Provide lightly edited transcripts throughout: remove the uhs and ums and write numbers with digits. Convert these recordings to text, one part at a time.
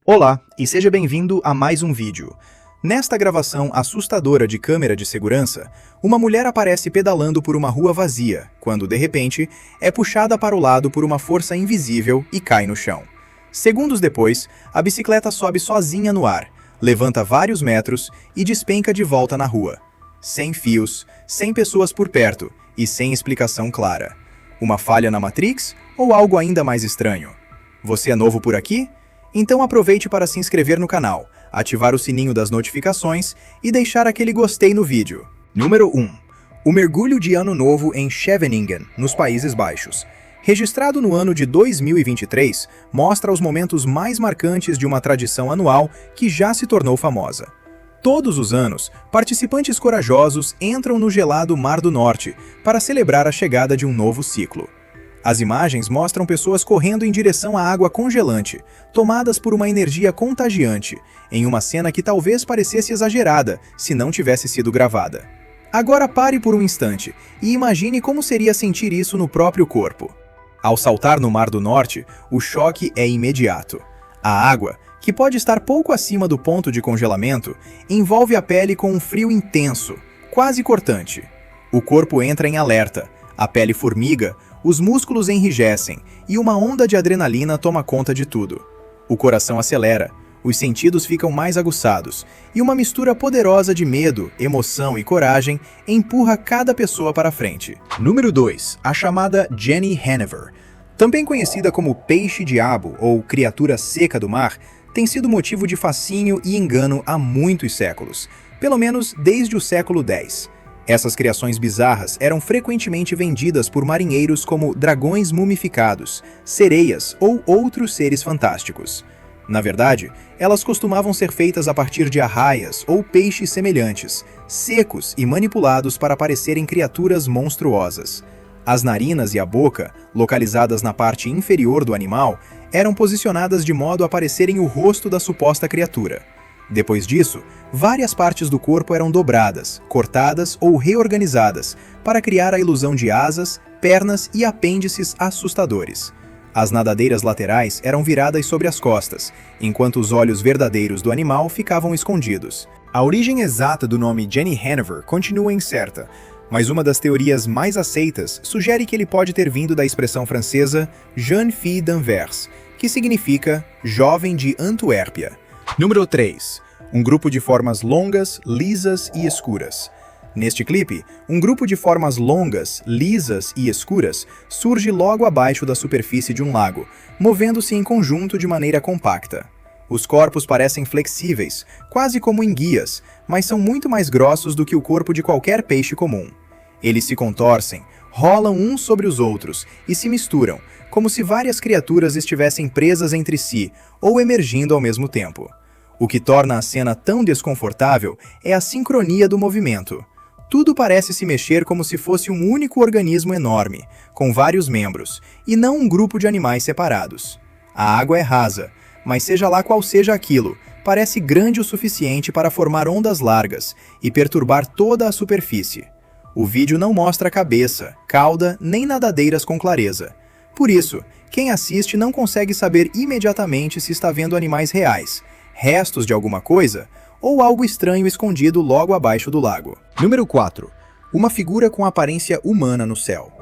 Olá, e seja bem-vindo a mais um vídeo. Nesta gravação assustadora de câmera de segurança, uma mulher aparece pedalando por uma rua vazia, quando, de repente, é puxada para o lado por uma força invisível e cai no chão. Segundos depois, a bicicleta sobe sozinha no ar, levanta vários metros e despenca de volta na rua. Sem fios, sem pessoas por perto e sem explicação clara. Uma falha na Matrix ou algo ainda mais estranho? Você é novo por aqui? Então aproveite para se inscrever no canal, ativar o sininho das notificações e deixar aquele gostei no vídeo. Número 1. O mergulho de Ano Novo em Scheveningen, nos Países Baixos. Registrado no ano de 2023, mostra os momentos mais marcantes de uma tradição anual que já se tornou famosa. Todos os anos, participantes corajosos entram no gelado Mar do Norte para celebrar a chegada de um novo ciclo. As imagens mostram pessoas correndo em direção à água congelante, tomadas por uma energia contagiante, em uma cena que talvez parecesse exagerada se não tivesse sido gravada. Agora pare por um instante e imagine como seria sentir isso no próprio corpo. Ao saltar no Mar do Norte, o choque é imediato. A água, que pode estar pouco acima do ponto de congelamento, envolve a pele com um frio intenso, quase cortante. O corpo entra em alerta, a pele formiga, os músculos enrijecem e uma onda de adrenalina toma conta de tudo. O coração acelera, os sentidos ficam mais aguçados e uma mistura poderosa de medo, emoção e coragem empurra cada pessoa para frente. Número 2. A chamada Jenny Hannover. Também conhecida como peixe-diabo ou criatura seca do mar, tem sido motivo de fascínio e engano há muitos séculos, pelo menos desde o século X. Essas criações bizarras eram frequentemente vendidas por marinheiros como dragões mumificados, sereias ou outros seres fantásticos. Na verdade, elas costumavam ser feitas a partir de arraias ou peixes semelhantes, secos e manipulados para parecerem criaturas monstruosas. As narinas e a boca, localizadas na parte inferior do animal, eram posicionadas de modo a parecerem o rosto da suposta criatura. Depois disso, várias partes do corpo eram dobradas, cortadas ou reorganizadas para criar a ilusão de asas, pernas e apêndices assustadores. As nadadeiras laterais eram viradas sobre as costas, enquanto os olhos verdadeiros do animal ficavam escondidos. A origem exata do nome Jenny Hannover continua incerta, mas uma das teorias mais aceitas sugere que ele pode ter vindo da expressão francesa Jeune fille d'Anvers, que significa jovem de Antuérpia. Número 3. Um grupo de formas longas, lisas e escuras. Neste clipe, um grupo de formas longas, lisas e escuras surge logo abaixo da superfície de um lago, movendo-se em conjunto de maneira compacta. Os corpos parecem flexíveis, quase como enguias, mas são muito mais grossos do que o corpo de qualquer peixe comum. Eles se contorcem, rolam uns sobre os outros e se misturam, como se várias criaturas estivessem presas entre si ou emergindo ao mesmo tempo. O que torna a cena tão desconfortável é a sincronia do movimento. Tudo parece se mexer como se fosse um único organismo enorme, com vários membros, e não um grupo de animais separados. A água é rasa, mas seja lá qual seja aquilo, parece grande o suficiente para formar ondas largas e perturbar toda a superfície. O vídeo não mostra cabeça, cauda nem nadadeiras com clareza. Por isso, quem assiste não consegue saber imediatamente se está vendo animais reais, restos de alguma coisa ou algo estranho escondido logo abaixo do lago. Número 4. Uma figura com aparência humana no céu.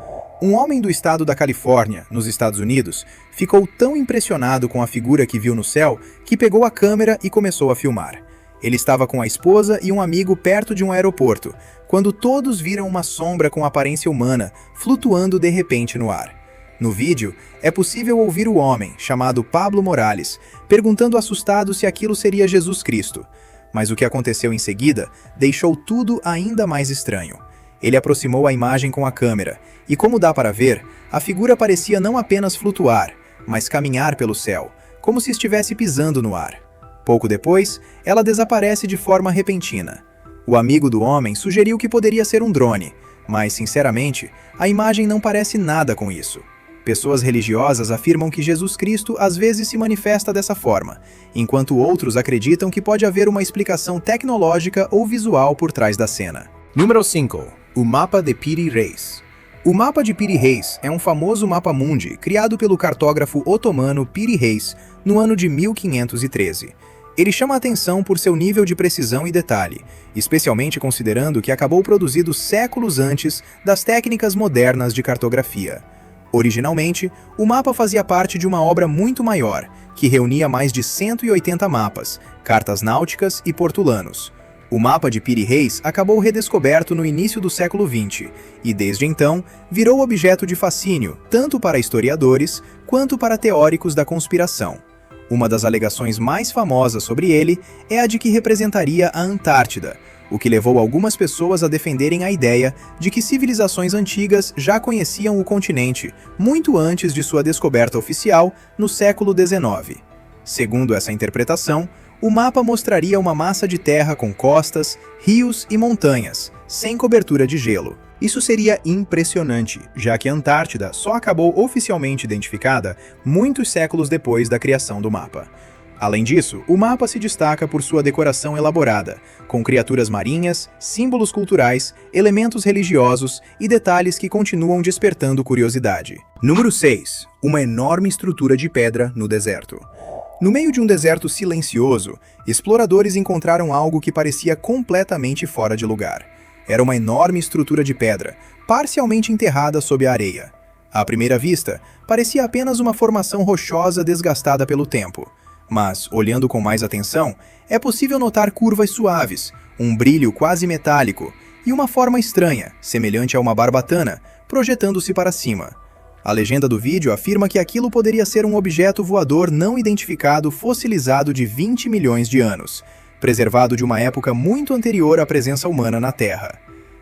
Um homem do estado da Califórnia, nos Estados Unidos, ficou tão impressionado com a figura que viu no céu que pegou a câmera e começou a filmar. Ele estava com a esposa e um amigo perto de um aeroporto, quando todos viram uma sombra com aparência humana flutuando de repente no ar. No vídeo, é possível ouvir o homem, chamado Pablo Morales, perguntando assustado se aquilo seria Jesus Cristo. Mas o que aconteceu em seguida deixou tudo ainda mais estranho. Ele aproximou a imagem com a câmera, e como dá para ver, a figura parecia não apenas flutuar, mas caminhar pelo céu, como se estivesse pisando no ar. Pouco depois, ela desaparece de forma repentina. O amigo do homem sugeriu que poderia ser um drone, mas, sinceramente, a imagem não parece nada com isso. Pessoas religiosas afirmam que Jesus Cristo às vezes se manifesta dessa forma, enquanto outros acreditam que pode haver uma explicação tecnológica ou visual por trás da cena. Número 5. O mapa de Piri Reis. O mapa de Piri Reis é um famoso mapa mundi criado pelo cartógrafo otomano Piri Reis no ano de 1513. Ele chama a atenção por seu nível de precisão e detalhe, especialmente considerando que acabou produzido séculos antes das técnicas modernas de cartografia. Originalmente, o mapa fazia parte de uma obra muito maior, que reunia mais de 180 mapas, cartas náuticas e portulanos. O mapa de Piri Reis acabou redescoberto no início do século XX e, desde então, virou objeto de fascínio tanto para historiadores quanto para teóricos da conspiração. Uma das alegações mais famosas sobre ele é a de que representaria a Antártida, o que levou algumas pessoas a defenderem a ideia de que civilizações antigas já conheciam o continente muito antes de sua descoberta oficial no século XIX. Segundo essa interpretação, o mapa mostraria uma massa de terra com costas, rios e montanhas, sem cobertura de gelo. Isso seria impressionante, já que a Antártida só acabou oficialmente identificada muitos séculos depois da criação do mapa. Além disso, o mapa se destaca por sua decoração elaborada, com criaturas marinhas, símbolos culturais, elementos religiosos e detalhes que continuam despertando curiosidade. Número 6. Uma enorme estrutura de pedra no deserto. No meio de um deserto silencioso, exploradores encontraram algo que parecia completamente fora de lugar. Era uma enorme estrutura de pedra, parcialmente enterrada sob a areia. À primeira vista, parecia apenas uma formação rochosa desgastada pelo tempo. Mas, olhando com mais atenção, é possível notar curvas suaves, um brilho quase metálico e uma forma estranha, semelhante a uma barbatana, projetando-se para cima. A legenda do vídeo afirma que aquilo poderia ser um objeto voador não identificado fossilizado de 20 milhões de anos, preservado de uma época muito anterior à presença humana na Terra.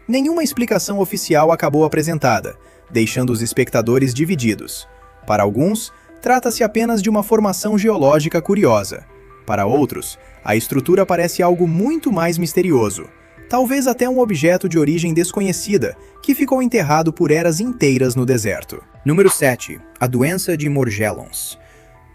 Nenhuma explicação oficial acabou apresentada, deixando os espectadores divididos. Para alguns, trata-se apenas de uma formação geológica curiosa. Para outros, a estrutura parece algo muito mais misterioso, talvez até um objeto de origem desconhecida, que ficou enterrado por eras inteiras no deserto. Número 7. A doença de Morgellons.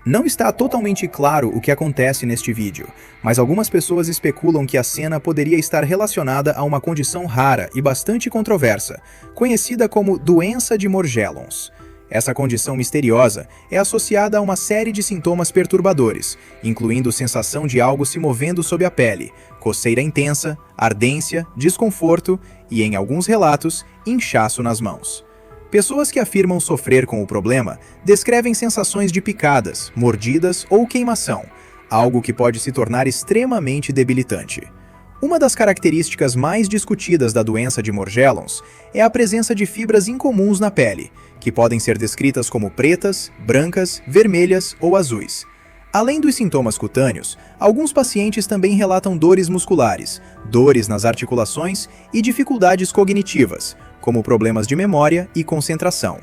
Não está totalmente claro o que acontece neste vídeo, mas algumas pessoas especulam que a cena poderia estar relacionada a uma condição rara e bastante controversa, conhecida como doença de Morgellons. Essa condição misteriosa é associada a uma série de sintomas perturbadores, incluindo sensação de algo se movendo sob a pele, coceira intensa, ardência, desconforto e, em alguns relatos, inchaço nas mãos. Pessoas que afirmam sofrer com o problema descrevem sensações de picadas, mordidas ou queimação, algo que pode se tornar extremamente debilitante. Uma das características mais discutidas da doença de Morgellons é a presença de fibras incomuns na pele, que podem ser descritas como pretas, brancas, vermelhas ou azuis. Além dos sintomas cutâneos, alguns pacientes também relatam dores musculares, dores nas articulações e dificuldades cognitivas, como problemas de memória e concentração.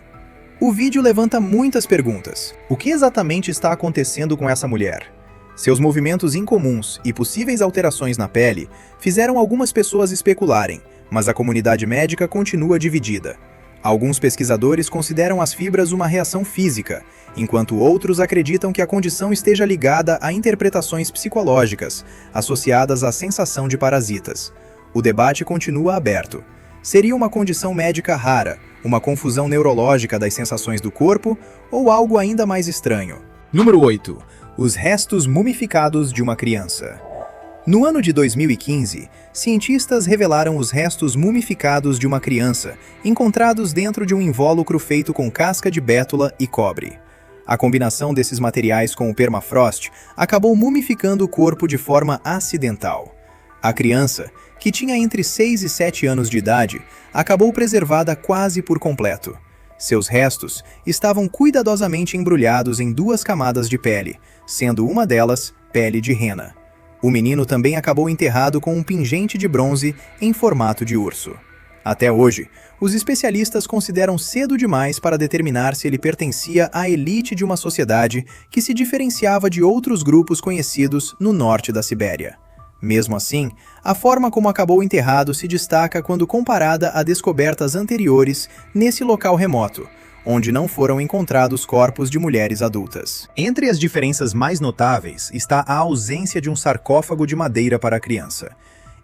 O vídeo levanta muitas perguntas. O que exatamente está acontecendo com essa mulher? Seus movimentos incomuns e possíveis alterações na pele fizeram algumas pessoas especularem, mas a comunidade médica continua dividida. Alguns pesquisadores consideram as fibras uma reação física, enquanto outros acreditam que a condição esteja ligada a interpretações psicológicas, associadas à sensação de parasitas. O debate continua aberto. Seria uma condição médica rara, uma confusão neurológica das sensações do corpo ou algo ainda mais estranho? Número 8. Os restos mumificados de uma criança. No ano de 2015, cientistas revelaram os restos mumificados de uma criança, encontrados dentro de um invólucro feito com casca de bétula e cobre. A combinação desses materiais com o permafrost acabou mumificando o corpo de forma acidental. A criança, que tinha entre 6 e 7 anos de idade, acabou preservada quase por completo. Seus restos estavam cuidadosamente embrulhados em 2 camadas de pele, sendo uma delas pele de rena. O menino também acabou enterrado com um pingente de bronze em formato de urso. Até hoje, os especialistas consideram cedo demais para determinar se ele pertencia à elite de uma sociedade que se diferenciava de outros grupos conhecidos no norte da Sibéria. Mesmo assim, a forma como acabou enterrado se destaca quando comparada a descobertas anteriores nesse local remoto, onde não foram encontrados corpos de mulheres adultas. Entre as diferenças mais notáveis está a ausência de um sarcófago de madeira para a criança.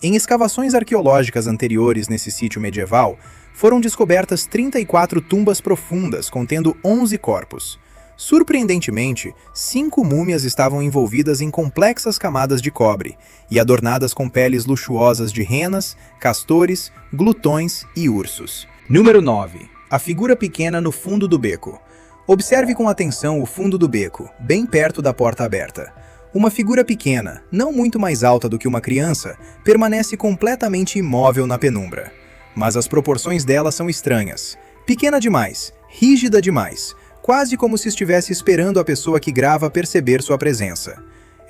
Em escavações arqueológicas anteriores nesse sítio medieval, foram descobertas 34 tumbas profundas contendo 11 corpos. Surpreendentemente, 5 múmias estavam envolvidas em complexas camadas de cobre e adornadas com peles luxuosas de renas, castores, glutões e ursos. Número 9. A figura pequena no fundo do beco. Observe com atenção o fundo do beco, bem perto da porta aberta. Uma figura pequena, não muito mais alta do que uma criança, permanece completamente imóvel na penumbra. Mas as proporções dela são estranhas. Pequena demais, rígida demais, quase como se estivesse esperando a pessoa que grava perceber sua presença.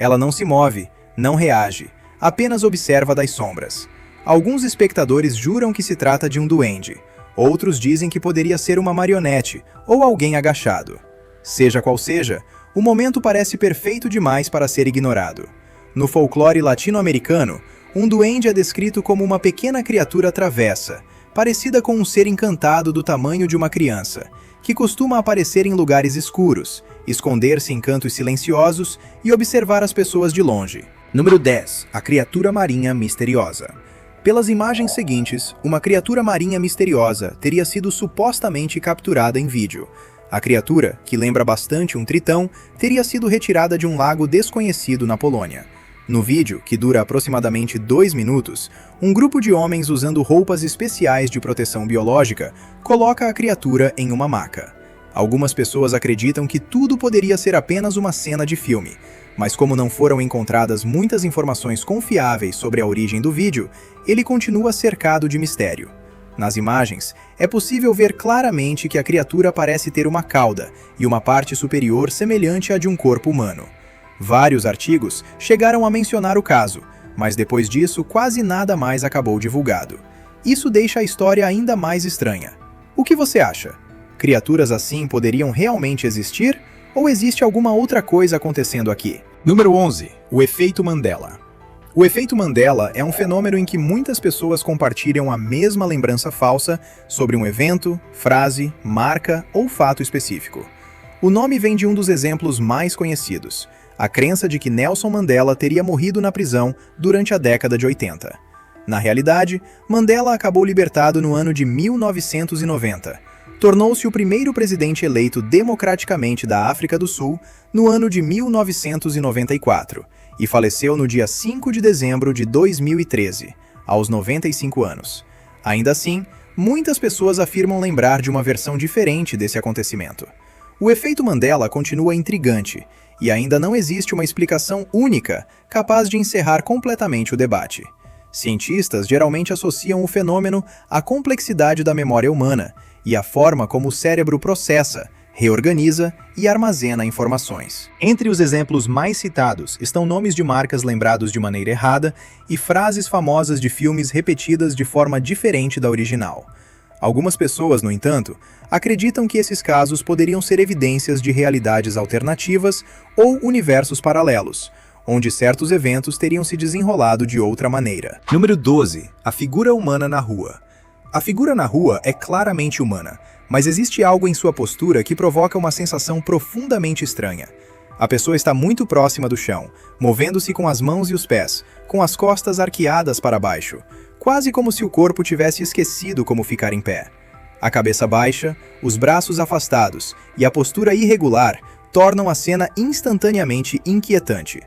Ela não se move, não reage, apenas observa das sombras. Alguns espectadores juram que se trata de um duende. Outros dizem que poderia ser uma marionete ou alguém agachado. Seja qual seja, o momento parece perfeito demais para ser ignorado. No folclore latino-americano, um duende é descrito como uma pequena criatura travessa, parecida com um ser encantado do tamanho de uma criança, que costuma aparecer em lugares escuros, esconder-se em cantos silenciosos e observar as pessoas de longe. Número 10. A criatura marinha misteriosa. Pelas imagens seguintes, uma criatura marinha misteriosa teria sido supostamente capturada em vídeo. A criatura, que lembra bastante um tritão, teria sido retirada de um lago desconhecido na Polônia. No vídeo, que dura aproximadamente 2 minutos, um grupo de homens usando roupas especiais de proteção biológica coloca a criatura em uma maca. Algumas pessoas acreditam que tudo poderia ser apenas uma cena de filme, mas como não foram encontradas muitas informações confiáveis sobre a origem do vídeo, ele continua cercado de mistério. Nas imagens, é possível ver claramente que a criatura parece ter uma cauda e uma parte superior semelhante à de um corpo humano. Vários artigos chegaram a mencionar o caso, mas depois disso quase nada mais acabou divulgado. Isso deixa a história ainda mais estranha. O que você acha? Criaturas assim poderiam realmente existir? Ou existe alguma outra coisa acontecendo aqui? Número 11. O efeito Mandela. O efeito Mandela é um fenômeno em que muitas pessoas compartilham a mesma lembrança falsa sobre um evento, frase, marca ou fato específico. O nome vem de um dos exemplos mais conhecidos, a crença de que Nelson Mandela teria morrido na prisão durante a década de 80. Na realidade, Mandela acabou libertado no ano de 1990. Tornou-se o primeiro presidente eleito democraticamente da África do Sul no ano de 1994 e faleceu no dia 5 de dezembro de 2013, aos 95 anos. Ainda assim, muitas pessoas afirmam lembrar de uma versão diferente desse acontecimento. O efeito Mandela continua intrigante e ainda não existe uma explicação única capaz de encerrar completamente o debate. Cientistas geralmente associam o fenômeno à complexidade da memória humana e à forma como o cérebro processa, reorganiza e armazena informações. Entre os exemplos mais citados estão nomes de marcas lembrados de maneira errada e frases famosas de filmes repetidas de forma diferente da original. Algumas pessoas, no entanto, acreditam que esses casos poderiam ser evidências de realidades alternativas ou universos paralelos, onde certos eventos teriam se desenrolado de outra maneira. Número 12. A figura humana na rua. A figura na rua é claramente humana, mas existe algo em sua postura que provoca uma sensação profundamente estranha. A pessoa está muito próxima do chão, movendo-se com as mãos e os pés, com as costas arqueadas para baixo, quase como se o corpo tivesse esquecido como ficar em pé. A cabeça baixa, os braços afastados e a postura irregular tornam a cena instantaneamente inquietante.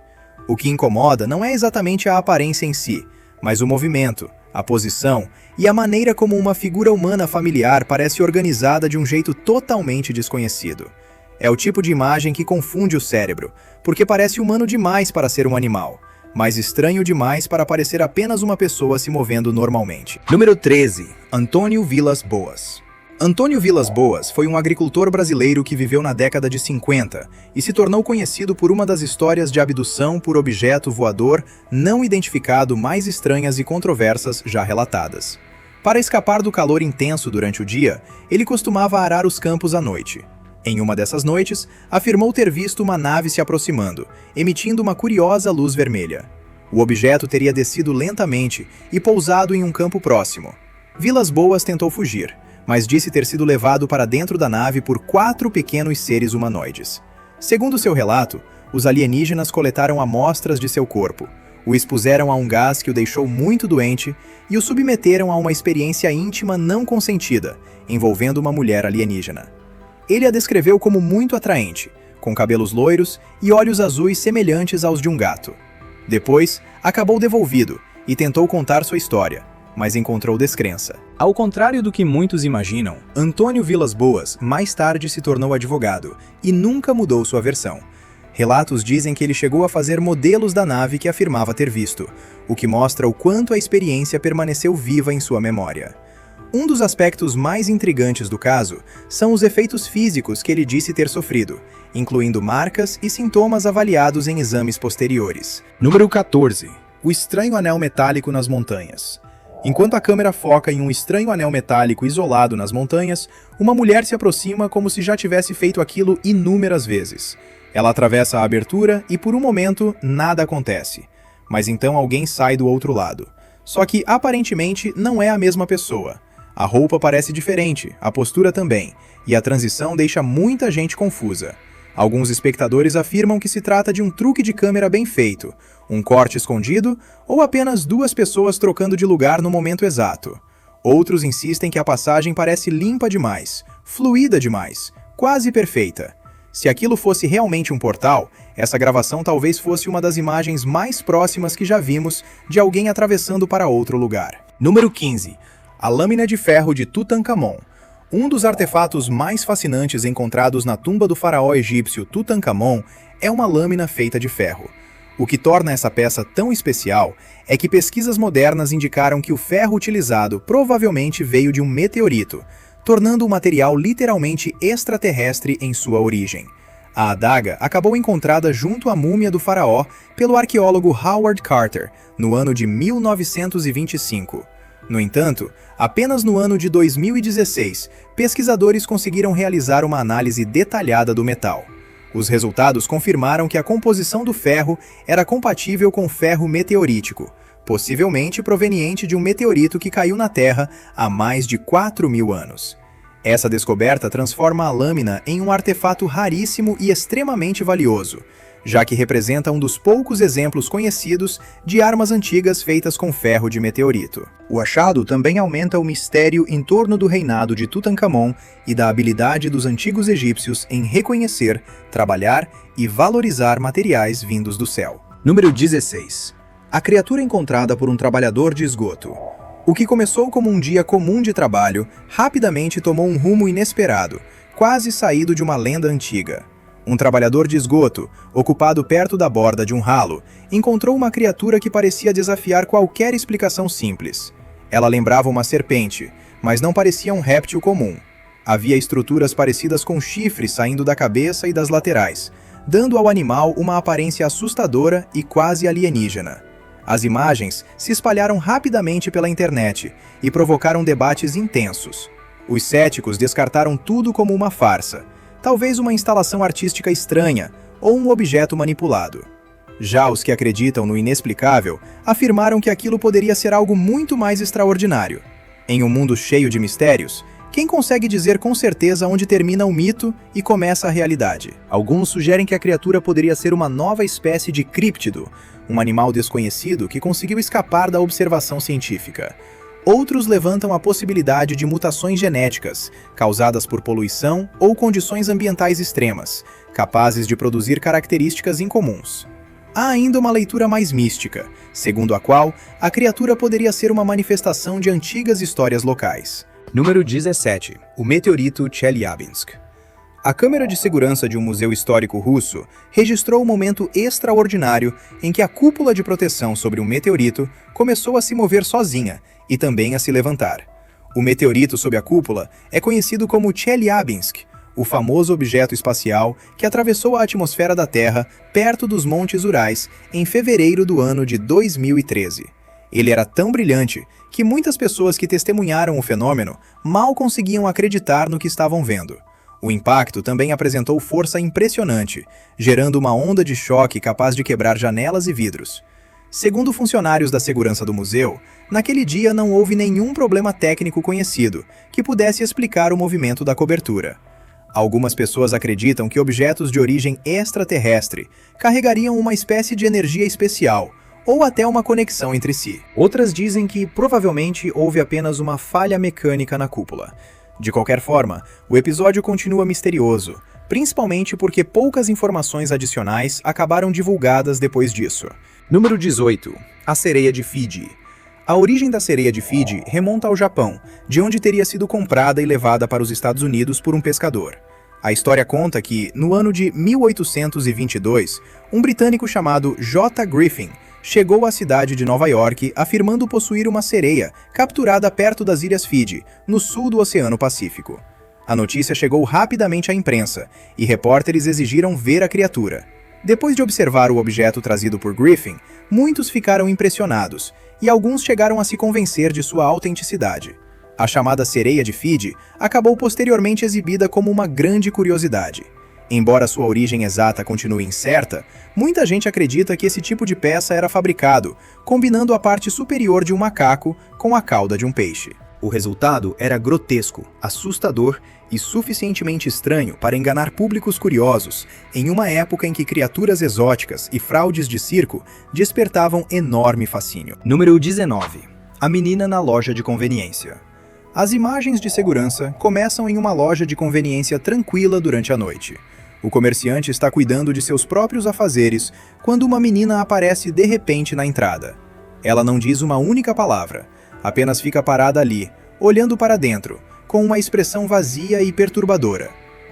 O que incomoda não é exatamente a aparência em si, mas o movimento, a posição e a maneira como uma figura humana familiar parece organizada de um jeito totalmente desconhecido. É o tipo de imagem que confunde o cérebro, porque parece humano demais para ser um animal, mas estranho demais para parecer apenas uma pessoa se movendo normalmente. Número 13. Antônio Vilas Boas. Antônio Vilas Boas foi um agricultor brasileiro que viveu na década de 50 e se tornou conhecido por uma das histórias de abdução por objeto voador não identificado mais estranhas e controversas já relatadas. Para escapar do calor intenso durante o dia, ele costumava arar os campos à noite. Em uma dessas noites, afirmou ter visto uma nave se aproximando, emitindo uma curiosa luz vermelha. O objeto teria descido lentamente e pousado em um campo próximo. Vilas Boas tentou fugir, mas disse ter sido levado para dentro da nave por 4 pequenos seres humanoides. Segundo seu relato, os alienígenas coletaram amostras de seu corpo, o expuseram a um gás que o deixou muito doente e o submeteram a uma experiência íntima não consentida, envolvendo uma mulher alienígena. Ele a descreveu como muito atraente, com cabelos loiros e olhos azuis semelhantes aos de um gato. Depois, acabou devolvido e tentou contar sua história, mas encontrou descrença. Ao contrário do que muitos imaginam, Antônio Vilas Boas mais tarde se tornou advogado e nunca mudou sua versão. Relatos dizem que ele chegou a fazer modelos da nave que afirmava ter visto, o que mostra o quanto a experiência permaneceu viva em sua memória. Um dos aspectos mais intrigantes do caso são os efeitos físicos que ele disse ter sofrido, incluindo marcas e sintomas avaliados em exames posteriores. Número 14. O estranho anel metálico nas montanhas. Enquanto a câmera foca em um estranho anel metálico isolado nas montanhas, uma mulher se aproxima como se já tivesse feito aquilo inúmeras vezes. Ela atravessa a abertura e, por um momento, nada acontece. Mas então alguém sai do outro lado. Só que, aparentemente, não é a mesma pessoa. A roupa parece diferente, a postura também, e a transição deixa muita gente confusa. Alguns espectadores afirmam que se trata de um truque de câmera bem feito, um corte escondido ou apenas duas pessoas trocando de lugar no momento exato. Outros insistem que a passagem parece limpa demais, fluida demais, quase perfeita. Se aquilo fosse realmente um portal, essa gravação talvez fosse uma das imagens mais próximas que já vimos de alguém atravessando para outro lugar. Número 15. A lâmina de ferro de Tutankhamon. Um dos artefatos mais fascinantes encontrados na tumba do faraó egípcio Tutankhamon é uma lâmina feita de ferro. O que torna essa peça tão especial é que pesquisas modernas indicaram que o ferro utilizado provavelmente veio de um meteorito, tornando o material literalmente extraterrestre em sua origem. A adaga acabou encontrada junto à múmia do faraó pelo arqueólogo Howard Carter, no ano de 1925. No entanto, apenas no ano de 2016, pesquisadores conseguiram realizar uma análise detalhada do metal. Os resultados confirmaram que a composição do ferro era compatível com ferro meteorítico, possivelmente proveniente de um meteorito que caiu na Terra há mais de 4.000 anos. Essa descoberta transforma a lâmina em um artefato raríssimo e extremamente valioso, já que representa um dos poucos exemplos conhecidos de armas antigas feitas com ferro de meteorito. O achado também aumenta o mistério em torno do reinado de Tutankhamon e da habilidade dos antigos egípcios em reconhecer, trabalhar e valorizar materiais vindos do céu. Número 16. A criatura encontrada por um trabalhador de esgoto. O que começou como um dia comum de trabalho, rapidamente tomou um rumo inesperado, quase saído de uma lenda antiga. Um trabalhador de esgoto, ocupado perto da borda de um ralo, encontrou uma criatura que parecia desafiar qualquer explicação simples. Ela lembrava uma serpente, mas não parecia um réptil comum. Havia estruturas parecidas com chifres saindo da cabeça e das laterais, dando ao animal uma aparência assustadora e quase alienígena. As imagens se espalharam rapidamente pela internet e provocaram debates intensos. Os céticos descartaram tudo como uma farsa, talvez uma instalação artística estranha ou um objeto manipulado. Já os que acreditam no inexplicável afirmaram que aquilo poderia ser algo muito mais extraordinário. Em um mundo cheio de mistérios, quem consegue dizer com certeza onde termina o mito e começa a realidade? Alguns sugerem que a criatura poderia ser uma nova espécie de críptido, um animal desconhecido que conseguiu escapar da observação científica. Outros levantam a possibilidade de mutações genéticas, causadas por poluição ou condições ambientais extremas, capazes de produzir características incomuns. Há ainda uma leitura mais mística, segundo a qual a criatura poderia ser uma manifestação de antigas histórias locais. Número 17. O meteorito Chelyabinsk. A câmera de segurança de um museu histórico russo registrou um momento extraordinário em que a cúpula de proteção sobre um meteorito começou a se mover sozinha e também a se levantar. O meteorito sob a cúpula é conhecido como Chelyabinsk, o famoso objeto espacial que atravessou a atmosfera da Terra perto dos Montes Urais em fevereiro do ano de 2013. Ele era tão brilhante que muitas pessoas que testemunharam o fenômeno mal conseguiam acreditar no que estavam vendo. O impacto também apresentou força impressionante, gerando uma onda de choque capaz de quebrar janelas e vidros. Segundo funcionários da segurança do museu, naquele dia não houve nenhum problema técnico conhecido que pudesse explicar o movimento da cobertura. Algumas pessoas acreditam que objetos de origem extraterrestre carregariam uma espécie de energia especial, ou até uma conexão entre si. Outras dizem que provavelmente houve apenas uma falha mecânica na cúpula. De qualquer forma, o episódio continua misterioso, principalmente porque poucas informações adicionais acabaram divulgadas depois disso. Número 18. A sereia de Fiji. A origem da sereia de Fiji remonta ao Japão, de onde teria sido comprada e levada para os Estados Unidos por um pescador. A história conta que, no ano de 1822, um britânico chamado J. Griffin chegou à cidade de Nova York afirmando possuir uma sereia capturada perto das Ilhas Fiji, no sul do Oceano Pacífico. A notícia chegou rapidamente à imprensa, e repórteres exigiram ver a criatura. Depois de observar o objeto trazido por Griffin, muitos ficaram impressionados, e alguns chegaram a se convencer de sua autenticidade. A chamada sereia de Fiji acabou posteriormente exibida como uma grande curiosidade. Embora sua origem exata continue incerta, muita gente acredita que esse tipo de peça era fabricado, combinando a parte superior de um macaco com a cauda de um peixe. O resultado era grotesco, assustador e suficientemente estranho para enganar públicos curiosos, em uma época em que criaturas exóticas e fraudes de circo despertavam enorme fascínio. Número 19. A menina na loja de conveniência. As imagens de segurança começam em uma loja de conveniência tranquila durante a noite. O comerciante está cuidando de seus próprios afazeres quando uma menina aparece de repente na entrada. Ela não diz uma única palavra, apenas fica parada ali, olhando para dentro, com uma expressão vazia e perturbadora.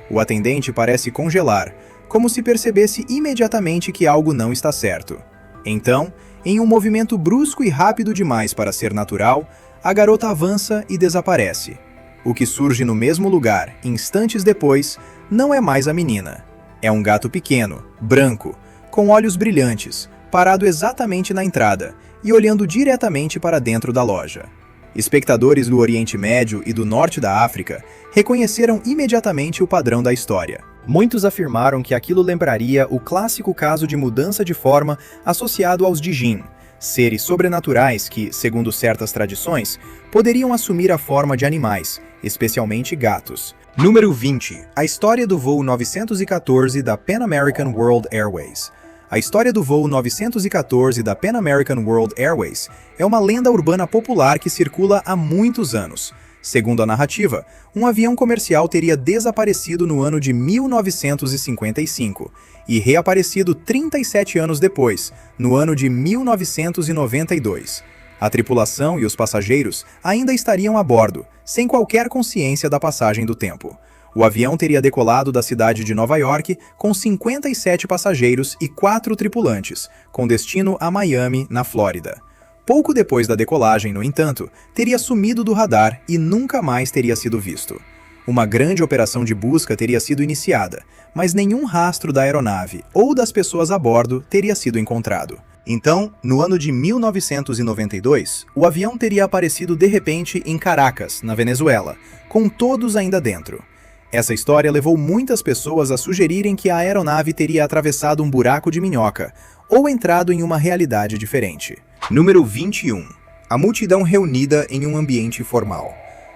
O atendente parece congelar, como se percebesse imediatamente que algo não está certo. Então, em um movimento brusco e rápido demais para ser natural, a garota avança e desaparece. O que surge no mesmo lugar, instantes depois, não é mais a menina. É um gato pequeno, branco, com olhos brilhantes, parado exatamente na entrada e olhando diretamente para dentro da loja. Espectadores do Oriente Médio e do Norte da África reconheceram imediatamente o padrão da história. Muitos afirmaram que aquilo lembraria o clássico caso de mudança de forma associado aos Dijin, seres sobrenaturais que, segundo certas tradições, poderiam assumir a forma de animais, especialmente gatos. Número 20. A história do voo 914 da Pan American World Airways. A história do voo 914 da Pan American World Airways é uma lenda urbana popular que circula há muitos anos. Segundo a narrativa, um avião comercial teria desaparecido no ano de 1955 e reaparecido 37 anos depois, no ano de 1992. A tripulação e os passageiros ainda estariam a bordo, sem qualquer consciência da passagem do tempo. O avião teria decolado da cidade de Nova York com 57 passageiros e 4 tripulantes, com destino a Miami, na Flórida. Pouco depois da decolagem, no entanto, teria sumido do radar e nunca mais teria sido visto. Uma grande operação de busca teria sido iniciada, mas nenhum rastro da aeronave ou das pessoas a bordo teria sido encontrado. Então, no ano de 1992, o avião teria aparecido de repente em Caracas, na Venezuela, com todos ainda dentro. Essa história levou muitas pessoas a sugerirem que a aeronave teria atravessado um buraco de minhoca ou entrado em uma realidade diferente. Número 21. A multidão reunida em um ambiente formal.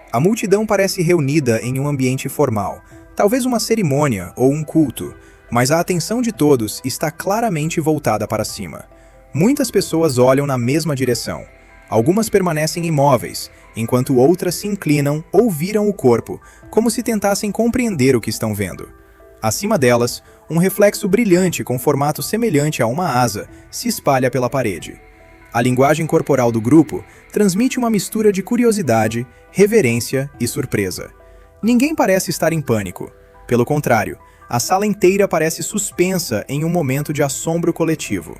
A multidão parece reunida em um ambiente formal, talvez uma cerimônia ou um culto, mas a atenção de todos está claramente voltada para cima. Muitas pessoas olham na mesma direção. Algumas permanecem imóveis, enquanto outras se inclinam ou viram o corpo, como se tentassem compreender o que estão vendo. Acima delas, um reflexo brilhante com formato semelhante a uma asa se espalha pela parede. A linguagem corporal do grupo transmite uma mistura de curiosidade, reverência e surpresa. Ninguém parece estar em pânico. Pelo contrário, a sala inteira parece suspensa em um momento de assombro coletivo.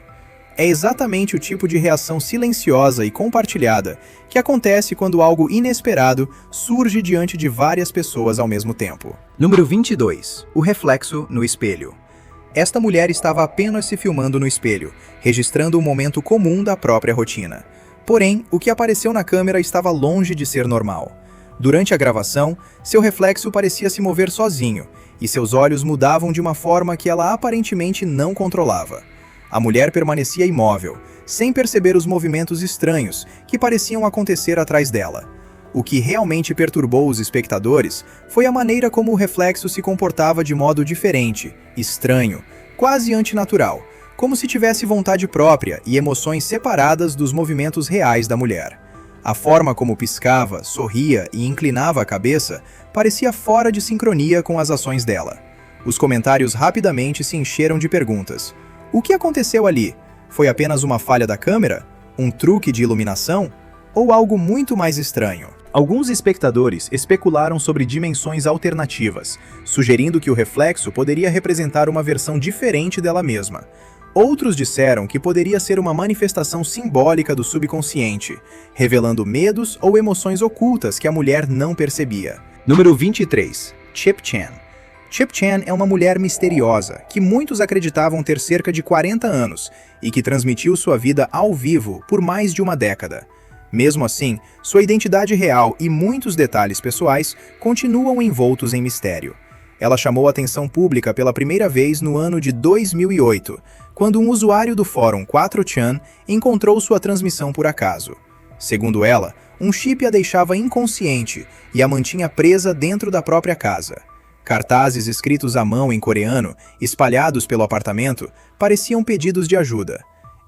É exatamente o tipo de reação silenciosa e compartilhada que acontece quando algo inesperado surge diante de várias pessoas ao mesmo tempo. Número 22. O reflexo no espelho. Esta mulher estava apenas se filmando no espelho, registrando um momento comum da própria rotina. Porém, o que apareceu na câmera estava longe de ser normal. Durante a gravação, seu reflexo parecia se mover sozinho, e seus olhos mudavam de uma forma que ela aparentemente não controlava. A mulher permanecia imóvel, sem perceber os movimentos estranhos que pareciam acontecer atrás dela. O que realmente perturbou os espectadores foi a maneira como o reflexo se comportava de modo diferente, estranho, quase antinatural, como se tivesse vontade própria e emoções separadas dos movimentos reais da mulher. A forma como piscava, sorria e inclinava a cabeça parecia fora de sincronia com as ações dela. Os comentários rapidamente se encheram de perguntas. O que aconteceu ali? Foi apenas uma falha da câmera? Um truque de iluminação? Ou algo muito mais estranho? Alguns espectadores especularam sobre dimensões alternativas, sugerindo que o reflexo poderia representar uma versão diferente dela mesma. Outros disseram que poderia ser uma manifestação simbólica do subconsciente, revelando medos ou emoções ocultas que a mulher não percebia. Número 23. Chip Chan. Chip Chan é uma mulher misteriosa, que muitos acreditavam ter cerca de 40 anos e que transmitiu sua vida ao vivo por mais de uma década. Mesmo assim, sua identidade real e muitos detalhes pessoais continuam envoltos em mistério. Ela chamou a atenção pública pela primeira vez no ano de 2008, quando um usuário do fórum 4chan encontrou sua transmissão por acaso. Segundo ela, um chip a deixava inconsciente e a mantinha presa dentro da própria casa. Cartazes escritos à mão em coreano, espalhados pelo apartamento, pareciam pedidos de ajuda.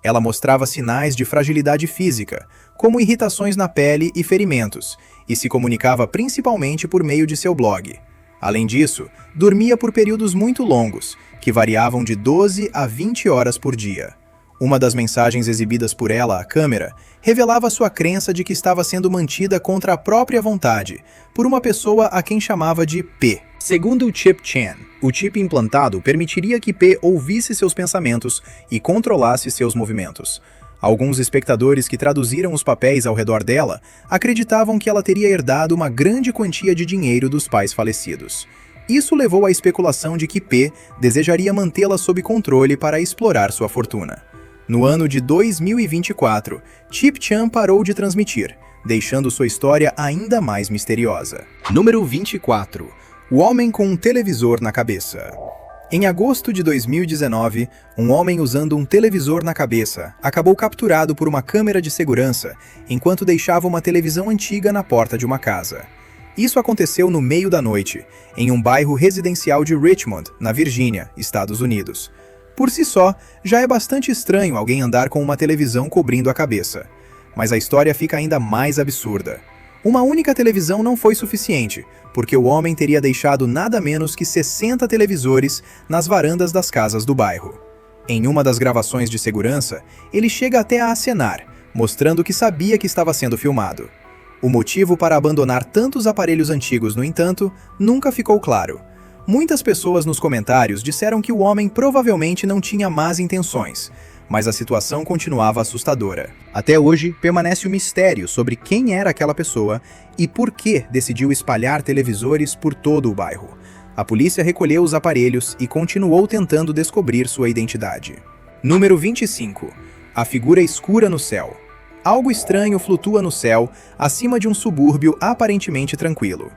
Ela mostrava sinais de fragilidade física, como irritações na pele e ferimentos, e se comunicava principalmente por meio de seu blog. Além disso, dormia por períodos muito longos, que variavam de 12 a 20 horas por dia. Uma das mensagens exibidas por ela à câmera revelava sua crença de que estava sendo mantida contra a própria vontade, por uma pessoa a quem chamava de P. Segundo Chip Chan, o chip implantado permitiria que P ouvisse seus pensamentos e controlasse seus movimentos. Alguns espectadores que traduziram os papéis ao redor dela acreditavam que ela teria herdado uma grande quantia de dinheiro dos pais falecidos. Isso levou à especulação de que P desejaria mantê-la sob controle para explorar sua fortuna. No ano de 2024, Chip Chan parou de transmitir, deixando sua história ainda mais misteriosa. Número 24. O homem com um televisor na cabeça. Em agosto de 2019, um homem usando um televisor na cabeça acabou capturado por uma câmera de segurança enquanto deixava uma televisão antiga na porta de uma casa. Isso aconteceu no meio da noite, em um bairro residencial de Richmond, na Virgínia, Estados Unidos. Por si só, já é bastante estranho alguém andar com uma televisão cobrindo a cabeça. Mas a história fica ainda mais absurda. Uma única televisão não foi suficiente, porque o homem teria deixado nada menos que 60 televisores nas varandas das casas do bairro. Em uma das gravações de segurança, ele chega até a acenar, mostrando que sabia que estava sendo filmado. O motivo para abandonar tantos aparelhos antigos, no entanto, nunca ficou claro. Muitas pessoas nos comentários disseram que o homem provavelmente não tinha más intenções, mas a situação continuava assustadora. Até hoje, permanece o mistério sobre quem era aquela pessoa e por que decidiu espalhar televisores por todo o bairro. A polícia recolheu os aparelhos e continuou tentando descobrir sua identidade. Número 25. A figura escura no céu. Algo estranho flutua no céu, acima de um subúrbio aparentemente tranquilo.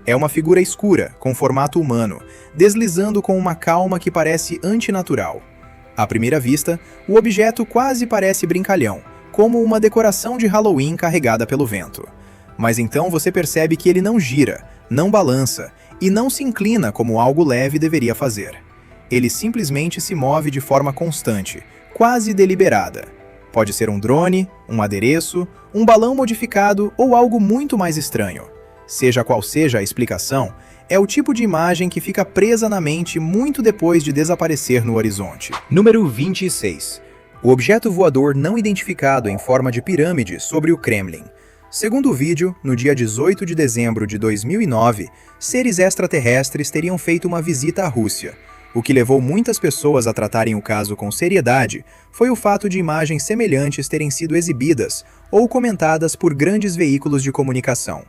É uma figura escura, com formato humano, deslizando com uma calma que parece antinatural. À primeira vista, o objeto quase parece brincalhão, como uma decoração de Halloween carregada pelo vento. Mas então você percebe que ele não gira, não balança e não se inclina como algo leve deveria fazer. Ele simplesmente se move de forma constante, quase deliberada. Pode ser um drone, um adereço, um balão modificado ou algo muito mais estranho. Seja qual seja a explicação, é o tipo de imagem que fica presa na mente muito depois de desaparecer no horizonte. Número 26. O objeto voador não identificado em forma de pirâmide sobre o Kremlin. Segundo o vídeo, no dia 18 de dezembro de 2009, seres extraterrestres teriam feito uma visita à Rússia. O que levou muitas pessoas a tratarem o caso com seriedade foi o fato de imagens semelhantes terem sido exibidas ou comentadas por grandes veículos de comunicação.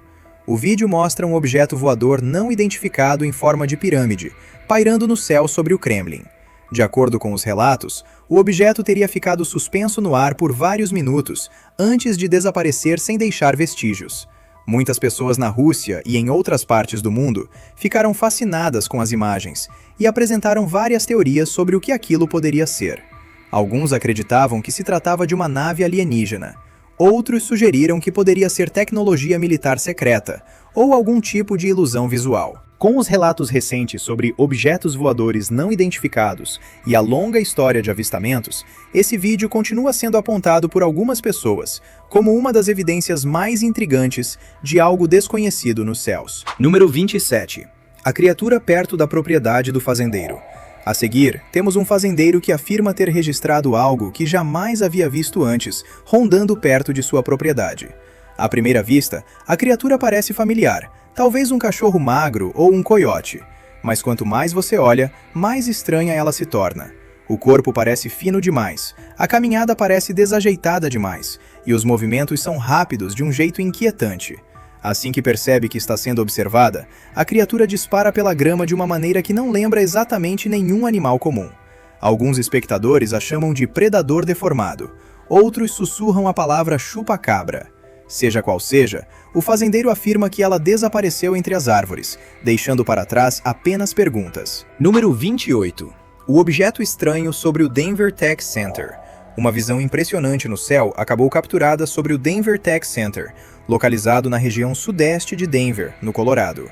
O vídeo mostra um objeto voador não identificado em forma de pirâmide, pairando no céu sobre o Kremlin. De acordo com os relatos, o objeto teria ficado suspenso no ar por vários minutos, antes de desaparecer sem deixar vestígios. Muitas pessoas na Rússia e em outras partes do mundo ficaram fascinadas com as imagens e apresentaram várias teorias sobre o que aquilo poderia ser. Alguns acreditavam que se tratava de uma nave alienígena. Outros sugeriram que poderia ser tecnologia militar secreta ou algum tipo de ilusão visual. Com os relatos recentes sobre objetos voadores não identificados e a longa história de avistamentos, esse vídeo continua sendo apontado por algumas pessoas como uma das evidências mais intrigantes de algo desconhecido nos céus. Número 27. A criatura perto da propriedade do fazendeiro. A seguir, temos um fazendeiro que afirma ter registrado algo que jamais havia visto antes, rondando perto de sua propriedade. À primeira vista, a criatura parece familiar, talvez um cachorro magro ou um coiote. Mas quanto mais você olha, mais estranha ela se torna. O corpo parece fino demais, a caminhada parece desajeitada demais, e os movimentos são rápidos de um jeito inquietante. Assim que percebe que está sendo observada, a criatura dispara pela grama de uma maneira que não lembra exatamente nenhum animal comum. Alguns espectadores a chamam de predador deformado, outros sussurram a palavra chupa-cabra. Seja qual seja, o fazendeiro afirma que ela desapareceu entre as árvores, deixando para trás apenas perguntas. Número 28. O objeto estranho sobre o Denver Tech Center. Uma visão impressionante no céu acabou capturada sobre o Denver Tech Center, localizado na região sudeste de Denver, no Colorado.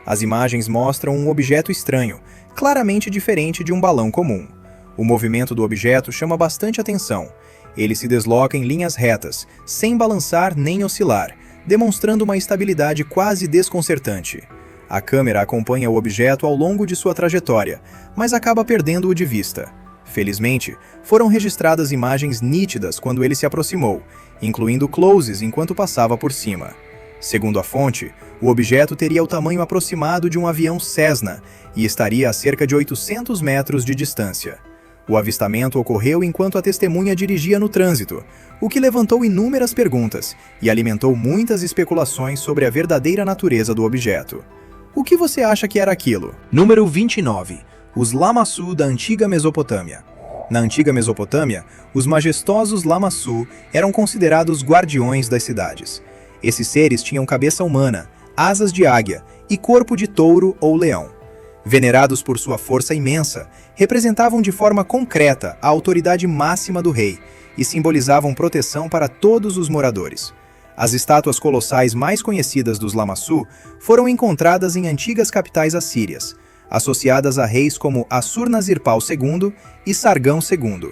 As imagens mostram um objeto estranho, claramente diferente de um balão comum. O movimento do objeto chama bastante atenção. Ele se desloca em linhas retas, sem balançar nem oscilar, demonstrando uma estabilidade quase desconcertante. A câmera acompanha o objeto ao longo de sua trajetória, mas acaba perdendo-o de vista. Felizmente, foram registradas imagens nítidas quando ele se aproximou, incluindo closes enquanto passava por cima. Segundo a fonte, o objeto teria o tamanho aproximado de um avião Cessna e estaria a cerca de 800 metros de distância. O avistamento ocorreu enquanto a testemunha dirigia no trânsito, o que levantou inúmeras perguntas e alimentou muitas especulações sobre a verdadeira natureza do objeto. O que você acha que era aquilo? Número 29. Os Lamassu da antiga Mesopotâmia. Na antiga Mesopotâmia, os majestosos Lamassu eram considerados guardiões das cidades. Esses seres tinham cabeça humana, asas de águia e corpo de touro ou leão. Venerados por sua força imensa, representavam de forma concreta a autoridade máxima do rei e simbolizavam proteção para todos os moradores. As estátuas colossais mais conhecidas dos Lamassu foram encontradas em antigas capitais assírias, associadas a reis como Assur-Nazir-Pal II e Sargão II.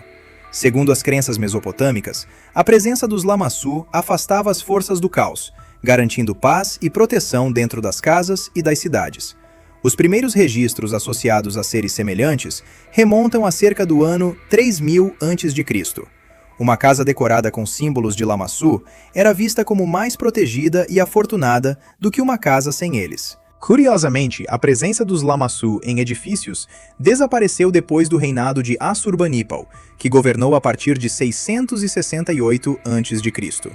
Segundo as crenças mesopotâmicas, a presença dos Lamassu afastava as forças do caos, garantindo paz e proteção dentro das casas e das cidades. Os primeiros registros associados a seres semelhantes remontam a cerca do ano 3000 a.C. Uma casa decorada com símbolos de Lamassu era vista como mais protegida e afortunada do que uma casa sem eles. Curiosamente, a presença dos Lamassu em edifícios desapareceu depois do reinado de Assurbanipal, que governou a partir de 668 a.C.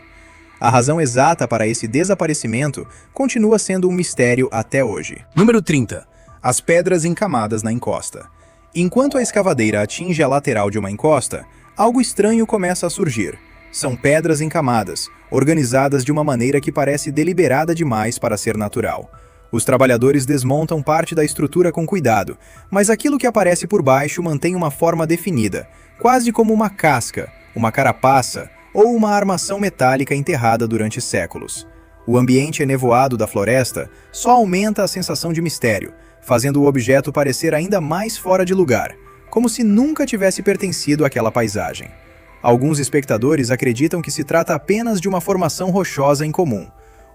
A razão exata para esse desaparecimento continua sendo um mistério até hoje. Número 30. As pedras encamadas na encosta. Enquanto a escavadeira atinge a lateral de uma encosta, algo estranho começa a surgir. São pedras encamadas, organizadas de uma maneira que parece deliberada demais para ser natural. Os trabalhadores desmontam parte da estrutura com cuidado, mas aquilo que aparece por baixo mantém uma forma definida, quase como uma casca, uma carapaça ou uma armação metálica enterrada durante séculos. O ambiente enevoado da floresta só aumenta a sensação de mistério, fazendo o objeto parecer ainda mais fora de lugar, como se nunca tivesse pertencido àquela paisagem. Alguns espectadores acreditam que se trata apenas de uma formação rochosa incomum.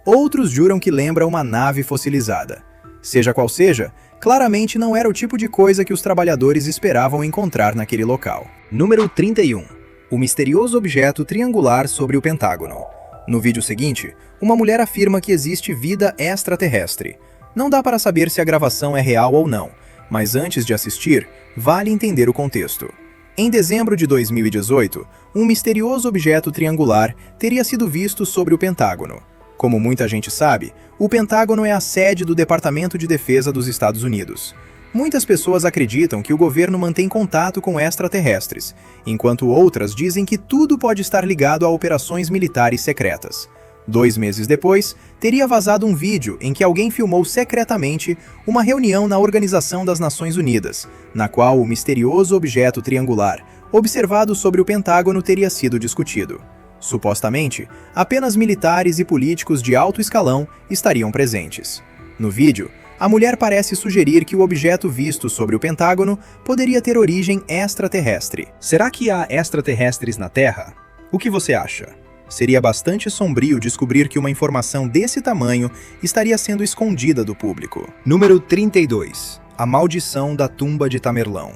Outros juram que lembra uma nave fossilizada. Seja qual seja, claramente não era o tipo de coisa que os trabalhadores esperavam encontrar naquele local. Número 31. O misterioso objeto triangular sobre o Pentágono. No vídeo seguinte, uma mulher afirma que existe vida extraterrestre. Não dá para saber se a gravação é real ou não, mas antes de assistir, vale entender o contexto. Em dezembro de 2018, um misterioso objeto triangular teria sido visto sobre o Pentágono. Como muita gente sabe, o Pentágono é a sede do Departamento de Defesa dos Estados Unidos. Muitas pessoas acreditam que o governo mantém contato com extraterrestres, enquanto outras dizem que tudo pode estar ligado a operações militares secretas. 2 meses depois, teria vazado um vídeo em que alguém filmou secretamente uma reunião na Organização das Nações Unidas, na qual o misterioso objeto triangular, observado sobre o Pentágono, teria sido discutido. Supostamente, apenas militares e políticos de alto escalão estariam presentes. No vídeo, A mulher parece sugerir que o objeto visto sobre o Pentágono poderia ter origem extraterrestre. Será que há extraterrestres na Terra? O que você acha? Seria bastante sombrio descobrir que uma informação desse tamanho estaria sendo escondida do público. Número 32. A Maldição da Tumba de Tamerlão.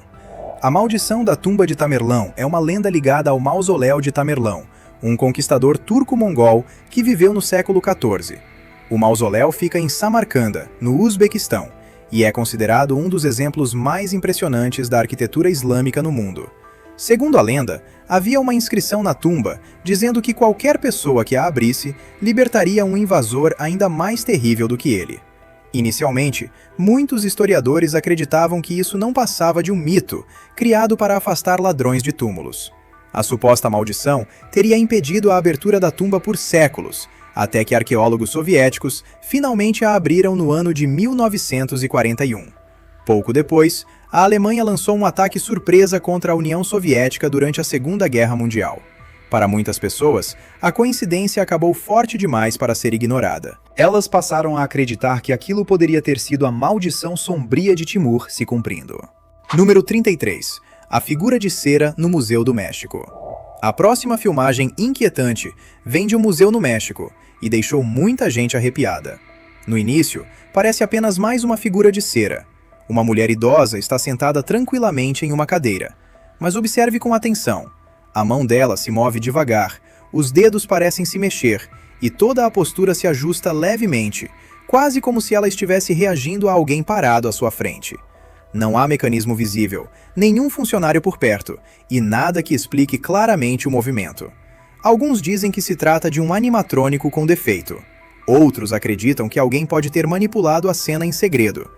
A Maldição da Tumba de Tamerlão é uma lenda ligada ao Mausoléu de Tamerlão, um conquistador turco-mongol que viveu no século XIV. O mausoléu fica em Samarcanda, no Uzbequistão, e é considerado um dos exemplos mais impressionantes da arquitetura islâmica no mundo. Segundo a lenda, havia uma inscrição na tumba dizendo que qualquer pessoa que a abrisse libertaria um invasor ainda mais terrível do que ele. Inicialmente, muitos historiadores acreditavam que isso não passava de um mito, criado para afastar ladrões de túmulos. A suposta maldição teria impedido a abertura da tumba por séculos, até que arqueólogos soviéticos finalmente a abriram no ano de 1941. Pouco depois, a Alemanha lançou um ataque surpresa contra a União Soviética durante a Segunda Guerra Mundial. Para muitas pessoas, a coincidência acabou forte demais para ser ignorada. Elas passaram a acreditar que aquilo poderia ter sido a maldição sombria de Timur se cumprindo. Número 33. A figura de cera no Museu do México. A próxima filmagem inquietante vem de um museu no México e deixou muita gente arrepiada. No início, parece apenas mais uma figura de cera. Uma mulher idosa está sentada tranquilamente em uma cadeira. Mas observe com atenção. A mão dela se move devagar, os dedos parecem se mexer e toda a postura se ajusta levemente, quase como se ela estivesse reagindo a alguém parado à sua frente. Não há mecanismo visível, nenhum funcionário por perto e nada que explique claramente o movimento. Alguns dizem que se trata de um animatrônico com defeito. Outros acreditam que alguém pode ter manipulado a cena em segredo.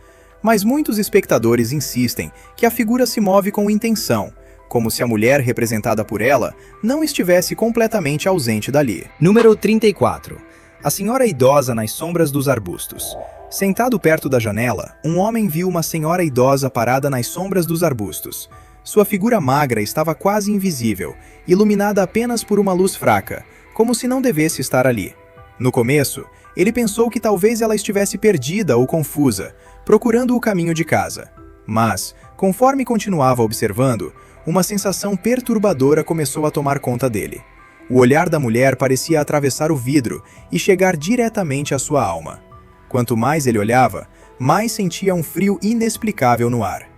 Mas muitos espectadores insistem que a figura se move com intenção, como se a mulher representada por ela não estivesse completamente ausente dali. Número 34. A senhora idosa nas sombras dos arbustos. Sentado perto da janela, um homem viu uma senhora idosa parada nas sombras dos arbustos. Sua figura magra estava quase invisível, iluminada apenas por uma luz fraca, como se não devesse estar ali. No começo, ele pensou que talvez ela estivesse perdida ou confusa, procurando o caminho de casa. Mas, conforme continuava observando, uma sensação perturbadora começou a tomar conta dele. O olhar da mulher parecia atravessar o vidro e chegar diretamente à sua alma. Quanto mais ele olhava, mais sentia um frio inexplicável no ar.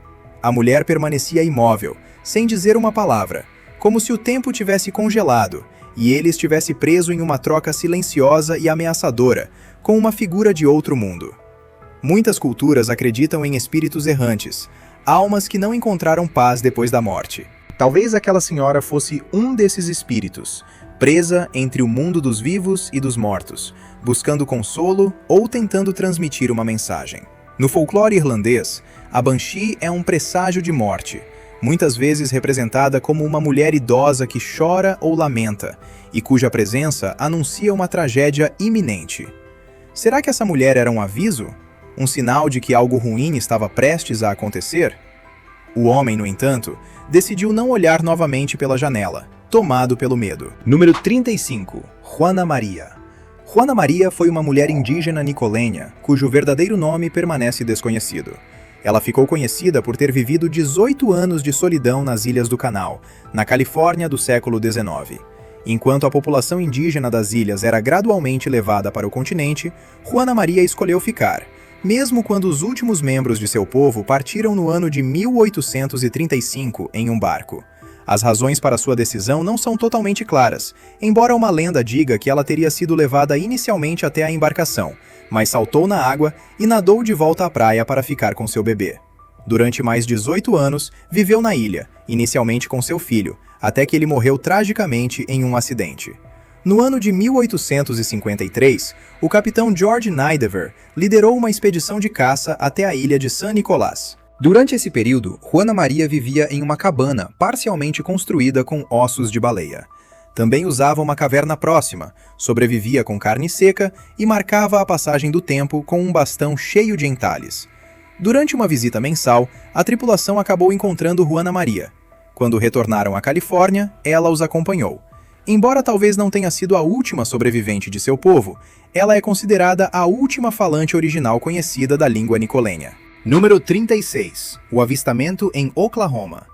A mulher permanecia imóvel, sem dizer uma palavra, como se o tempo tivesse congelado e ele estivesse preso em uma troca silenciosa e ameaçadora com uma figura de outro mundo. Muitas culturas acreditam em espíritos errantes, almas que não encontraram paz depois da morte. Talvez aquela senhora fosse um desses espíritos, presa entre o mundo dos vivos e dos mortos, buscando consolo ou tentando transmitir uma mensagem. No folclore irlandês, a Banshee é um presságio de morte, muitas vezes representada como uma mulher idosa que chora ou lamenta, e cuja presença anuncia uma tragédia iminente. Será que essa mulher era um aviso? Um sinal de que algo ruim estava prestes a acontecer? O homem, no entanto, decidiu não olhar novamente pela janela, tomado pelo medo. Número 35. Juana Maria. Juana Maria foi uma mulher indígena nicolenha, cujo verdadeiro nome permanece desconhecido. Ela ficou conhecida por ter vivido 18 anos de solidão nas Ilhas do Canal, na Califórnia do século XIX. Enquanto a população indígena das ilhas era gradualmente levada para o continente, Juana Maria escolheu ficar, mesmo quando os últimos membros de seu povo partiram no ano de 1835 em um barco. As razões para sua decisão não são totalmente claras, embora uma lenda diga que ela teria sido levada inicialmente até a embarcação, mas saltou na água e nadou de volta à praia para ficar com seu bebê. Durante mais 18 anos, viveu na ilha, inicialmente com seu filho, até que ele morreu tragicamente em um acidente. No ano de 1853, o capitão George Nidever liderou uma expedição de caça até a ilha de San Nicolás. Durante esse período, Juana Maria vivia em uma cabana parcialmente construída com ossos de baleia. Também usava uma caverna próxima, sobrevivia com carne seca e marcava a passagem do tempo com um bastão cheio de entalhes. Durante uma visita mensal, a tripulação acabou encontrando Juana Maria. Quando retornaram à Califórnia, ela os acompanhou. Embora talvez não tenha sido a última sobrevivente de seu povo, ela é considerada a última falante original conhecida da língua nicolênia. Número 36. O avistamento em Oklahoma.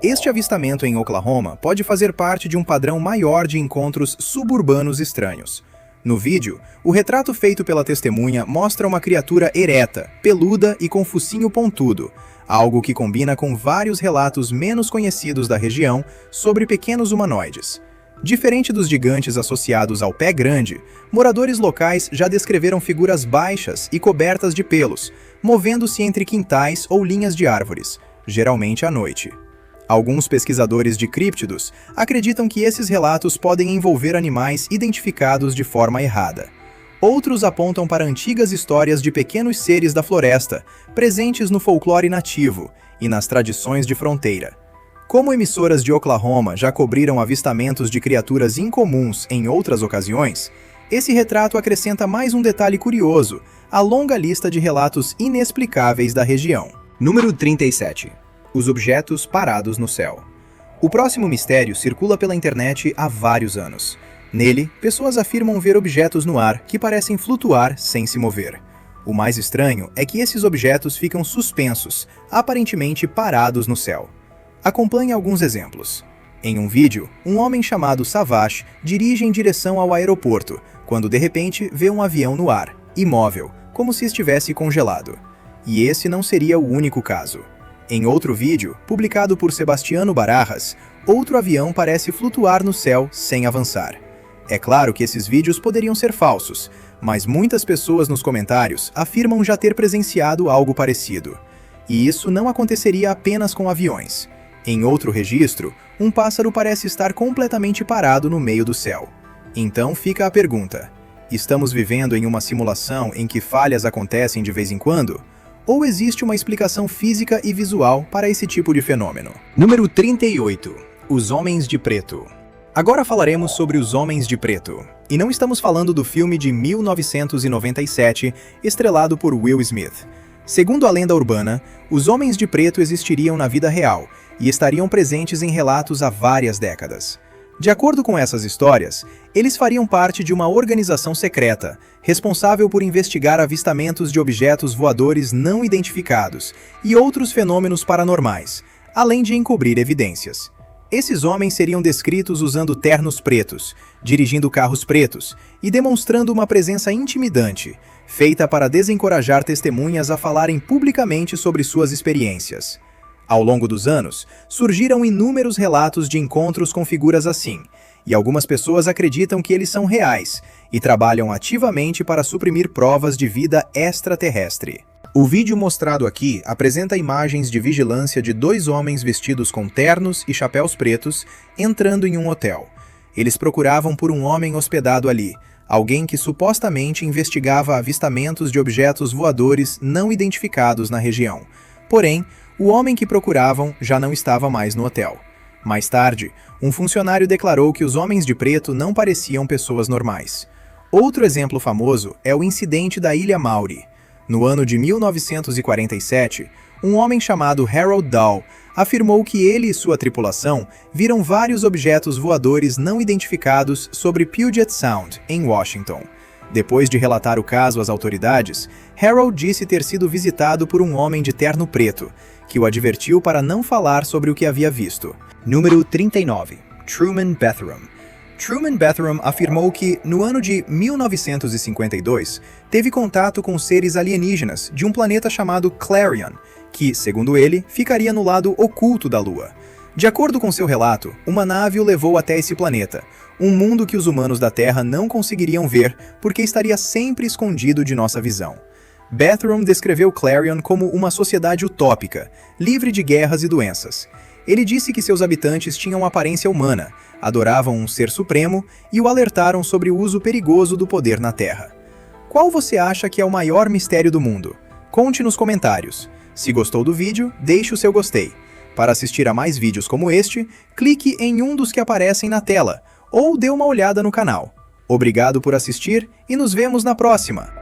Este avistamento em Oklahoma pode fazer parte de um padrão maior de encontros suburbanos estranhos. No vídeo, o retrato feito pela testemunha mostra uma criatura ereta, peluda e com focinho pontudo, algo que combina com vários relatos menos conhecidos da região sobre pequenos humanoides. Diferente dos gigantes associados ao pé grande, moradores locais já descreveram figuras baixas e cobertas de pelos, movendo-se entre quintais ou linhas de árvores, geralmente à noite. Alguns pesquisadores de críptidos acreditam que esses relatos podem envolver animais identificados de forma errada. Outros apontam para antigas histórias de pequenos seres da floresta, presentes no folclore nativo e nas tradições de fronteira. Como emissoras de Oklahoma já cobriram avistamentos de criaturas incomuns em outras ocasiões, esse retrato acrescenta mais um detalhe curioso à longa lista de relatos inexplicáveis da região. Número 37. Os objetos parados no céu. O próximo mistério circula pela internet há vários anos. Nele, pessoas afirmam ver objetos no ar que parecem flutuar sem se mover. O mais estranho é que esses objetos ficam suspensos, aparentemente parados no céu. Acompanhe alguns exemplos. Em um vídeo, um homem chamado Savage dirige em direção ao aeroporto, quando de repente vê um avião no ar, imóvel, como se estivesse congelado. E esse não seria o único caso. Em outro vídeo, publicado por Sebastiano Barajas, outro avião parece flutuar no céu sem avançar. É claro que esses vídeos poderiam ser falsos, mas muitas pessoas nos comentários afirmam já ter presenciado algo parecido. E isso não aconteceria apenas com aviões. Em outro registro, um pássaro parece estar completamente parado no meio do céu. Então fica a pergunta: estamos vivendo em uma simulação em que falhas acontecem de vez em quando? Ou existe uma explicação física e visual para esse tipo de fenômeno? Número 38. Os Homens de Preto. Agora falaremos sobre os Homens de Preto. E não estamos falando do filme de 1997, estrelado por Will Smith. Segundo a lenda urbana, os Homens de Preto existiriam na vida real e estariam presentes em relatos há várias décadas. De acordo com essas histórias, eles fariam parte de uma organização secreta, responsável por investigar avistamentos de objetos voadores não identificados e outros fenômenos paranormais, além de encobrir evidências. Esses homens seriam descritos usando ternos pretos, dirigindo carros pretos e demonstrando uma presença intimidante, feita para desencorajar testemunhas a falarem publicamente sobre suas experiências. Ao longo dos anos, surgiram inúmeros relatos de encontros com figuras assim, e algumas pessoas acreditam que eles são reais e trabalham ativamente para suprimir provas de vida extraterrestre. O vídeo mostrado aqui apresenta imagens de vigilância de dois homens vestidos com ternos e chapéus pretos entrando em um hotel. Eles procuravam por um homem hospedado ali, alguém que supostamente investigava avistamentos de objetos voadores não identificados na região. Porém, o homem que procuravam já não estava mais no hotel. Mais tarde, um funcionário declarou que os Homens de Preto não pareciam pessoas normais. Outro exemplo famoso é o incidente da Ilha Maury. No ano de 1947, um homem chamado Harold Dahl afirmou que ele e sua tripulação viram vários objetos voadores não identificados sobre Puget Sound, em Washington. Depois de relatar o caso às autoridades, Harold disse ter sido visitado por um homem de terno preto, que o advertiu para não falar sobre o que havia visto. Número 39. Truman Bethram. Truman Bethram afirmou que, no ano de 1952, teve contato com seres alienígenas de um planeta chamado Clarion, que, segundo ele, ficaria no lado oculto da Lua. De acordo com seu relato, uma nave o levou até esse planeta, um mundo que os humanos da Terra não conseguiriam ver porque estaria sempre escondido de nossa visão. Bethram descreveu Clarion como uma sociedade utópica, livre de guerras e doenças. Ele disse que seus habitantes tinham aparência humana, adoravam um ser supremo e o alertaram sobre o uso perigoso do poder na Terra. Qual você acha que é o maior mistério do mundo? Conte nos comentários. Se gostou do vídeo, deixe o seu gostei. Para assistir a mais vídeos como este, clique em um dos que aparecem na tela ou dê uma olhada no canal. Obrigado por assistir e nos vemos na próxima!